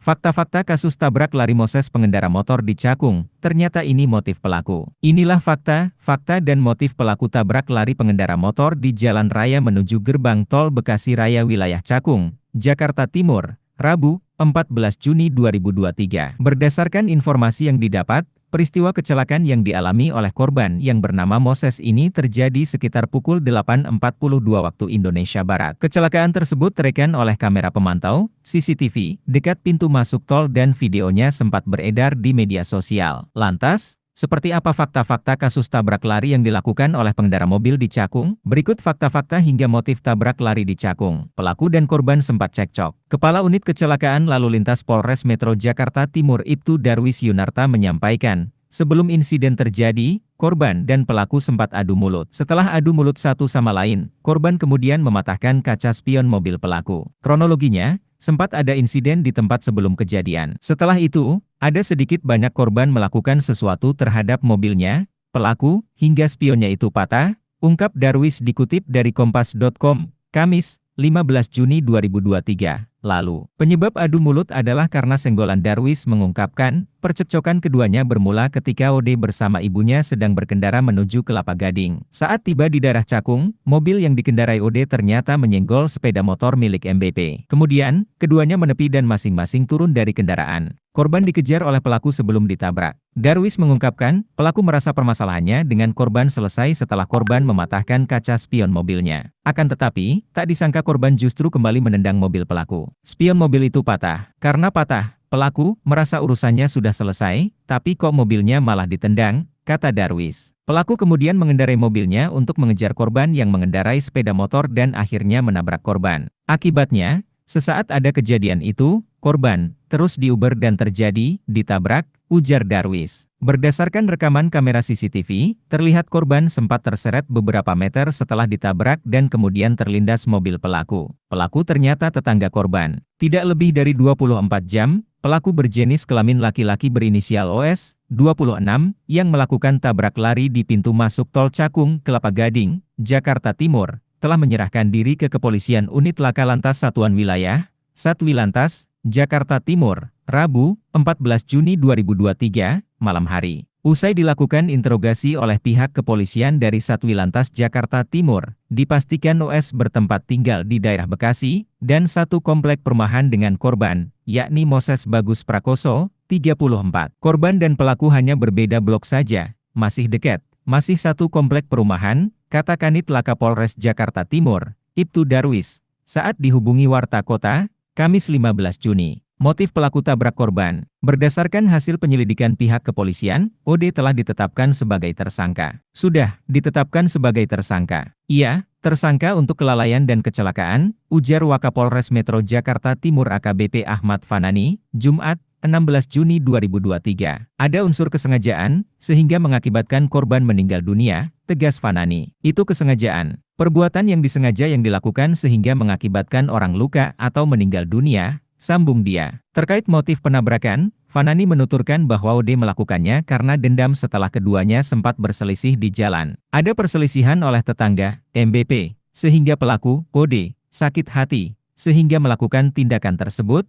Fakta-fakta kasus tabrak lari Moses pengendara motor di Cakung, ternyata ini motif pelaku. Inilah fakta dan motif pelaku tabrak lari pengendara motor di Jalan Raya menuju Gerbang Tol Bekasi Raya wilayah Cakung, Jakarta Timur, Rabu, 14 Juni 2023. Berdasarkan informasi yang didapat, peristiwa kecelakaan yang dialami oleh korban yang bernama Moses ini terjadi sekitar pukul 8.42 waktu Indonesia Barat. Kecelakaan tersebut terekam oleh kamera pemantau, CCTV, dekat pintu masuk tol dan videonya sempat beredar di media sosial. Lantas, seperti apa fakta-fakta kasus tabrak lari yang dilakukan oleh pengendara mobil di Cakung? Berikut fakta-fakta hingga motif tabrak lari di Cakung. Pelaku dan korban sempat cekcok. Kepala Unit Kecelakaan Lalu Lintas Polres Metro Jakarta Timur Ibtu Darwis Yunarta menyampaikan, sebelum insiden terjadi, korban dan pelaku sempat adu mulut. Setelah adu mulut satu sama lain, korban kemudian mematahkan kaca spion mobil pelaku. Kronologinya, sempat ada insiden di tempat sebelum kejadian. Setelah itu, ada sedikit banyak korban melakukan sesuatu terhadap mobilnya, pelaku, hingga spionnya itu patah, ungkap Darwis dikutip dari Kompas.com, Kamis, 15 Juni 2023. Lalu, penyebab adu mulut adalah karena senggolan. Darwis mengungkapkan, percekcokan keduanya bermula ketika OD bersama ibunya sedang berkendara menuju Kelapa Gading. Saat tiba di daerah Cakung, mobil yang dikendarai OD ternyata menyenggol sepeda motor milik MBP. Kemudian, keduanya menepi dan masing-masing turun dari kendaraan. Korban dikejar oleh pelaku sebelum ditabrak. Darwis mengungkapkan, pelaku merasa permasalahannya dengan korban selesai setelah korban mematahkan kaca spion mobilnya. Akan tetapi, tak disangka korban justru kembali menendang mobil pelaku. Spion mobil itu patah. Karena patah, pelaku merasa urusannya sudah selesai, tapi kok mobilnya malah ditendang, kata Darwis. Pelaku kemudian mengendarai mobilnya untuk mengejar korban yang mengendarai sepeda motor dan akhirnya menabrak korban. Akibatnya, sesaat ada kejadian itu, korban terus diuber dan terjadi ditabrak, ujar Darwis. Berdasarkan rekaman kamera CCTV, terlihat korban sempat terseret beberapa meter setelah ditabrak dan kemudian terlindas mobil pelaku. Pelaku ternyata tetangga korban. Tidak lebih dari 24 jam, pelaku berjenis kelamin laki-laki berinisial OS, 26, yang melakukan tabrak lari di pintu masuk tol Cakung, Kelapa Gading, Jakarta Timur, telah menyerahkan diri ke Kepolisian Unit Laka Lantas Satuan Wilayah, Satwilantas, Jakarta Timur, Rabu, 14 Juni 2023, malam hari. Usai dilakukan interogasi oleh pihak kepolisian dari Satwilantas Jakarta Timur, dipastikan OS bertempat tinggal di daerah Bekasi, dan satu komplek perumahan dengan korban, yakni Moses Bagus Prakoso, 34. Korban dan pelaku hanya berbeda blok saja, masih dekat, masih satu komplek perumahan, kata Kanit Laka Polres Jakarta Timur, Ibtu Darwis, saat dihubungi Warta Kota, Kamis 15 Juni. Motif pelaku tabrak korban. Berdasarkan hasil penyelidikan pihak kepolisian, OD telah ditetapkan sebagai tersangka. Sudah ditetapkan sebagai tersangka. Ia tersangka untuk kelalaian dan kecelakaan, ujar Wakapolres Metro Jakarta Timur AKBP Ahmad Fanani, Jumat, 16 Juni 2023. Ada unsur kesengajaan, sehingga mengakibatkan korban meninggal dunia, tegas Fanani. Itu kesengajaan. Perbuatan yang disengaja yang dilakukan sehingga mengakibatkan orang luka atau meninggal dunia, sambung dia. Terkait motif penabrakan, Fanani menuturkan bahwa OD melakukannya karena dendam setelah keduanya sempat berselisih di jalan. Ada perselisihan oleh tetangga, MBP, sehingga pelaku, OD, sakit hati, sehingga melakukan tindakan tersebut,